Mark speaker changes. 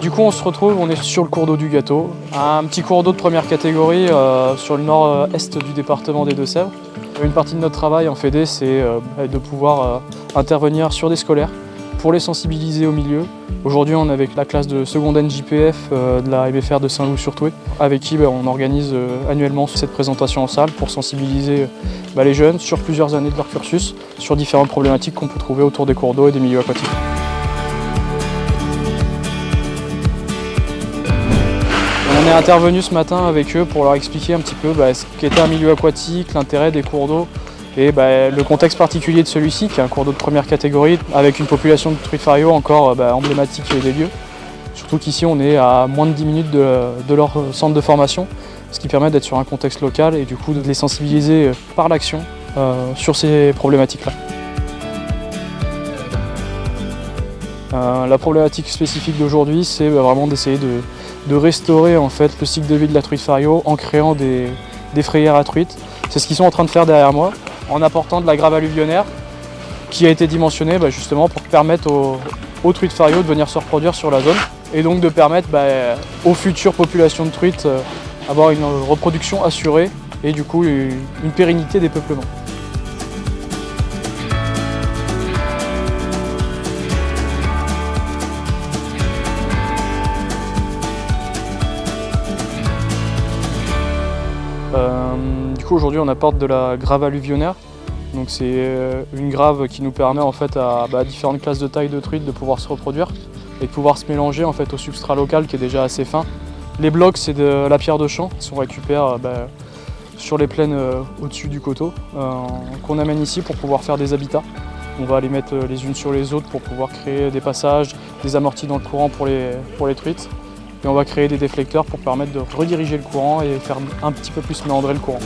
Speaker 1: Du coup on se retrouve, on est sur le cours d'eau du Gâteau, un petit cours d'eau de première catégorie sur le nord-est du département des Deux-Sèvres. Une partie de notre travail en Fédé, c'est de pouvoir intervenir sur des scolaires pour les sensibiliser au milieu. Aujourd'hui on est avec la classe de seconde NJPF de la MFR de Saint-Loup-sur-Thouet, avec qui on organise annuellement cette présentation en salle pour sensibiliser les jeunes sur plusieurs années de leur cursus, sur différentes problématiques qu'on peut trouver autour des cours d'eau et des milieux aquatiques. On est intervenu ce matin avec eux pour leur expliquer un petit peu ce qu'était un milieu aquatique, l'intérêt des cours d'eau et le contexte particulier de celui-ci, qui est un cours d'eau de première catégorie, avec une population de truites fario encore emblématique des lieux. Surtout qu'ici on est à moins de 10 minutes de leur centre de formation, ce qui permet d'être sur un contexte local et du coup de les sensibiliser par l'action sur ces problématiques-là. La problématique spécifique d'aujourd'hui, c'est vraiment d'essayer de restaurer en fait le cycle de vie de la truite fario en créant des frayères à truites. C'est ce qu'ils sont en train de faire derrière moi, en apportant de la grave alluvionnaire qui a été dimensionnée justement pour permettre aux truites fario de venir se reproduire sur la zone et donc de permettre aux futures populations de truites d'avoir une reproduction assurée et du coup une pérennité des peuplements. Du coup aujourd'hui on apporte de la grave alluvionnaire, donc c'est une grave qui nous permet en fait à différentes classes de taille de truites de pouvoir se reproduire et de pouvoir se mélanger en fait au substrat local qui est déjà assez fin. Les blocs c'est de la pierre de champ qu'on récupère sur les plaines au-dessus du coteau, qu'on amène ici pour pouvoir faire des habitats. On va les mettre les unes sur les autres pour pouvoir créer des passages, des amortis dans le courant pour les truites. Et on va créer des déflecteurs pour permettre de rediriger le courant et faire un petit peu plus méandrer le courant.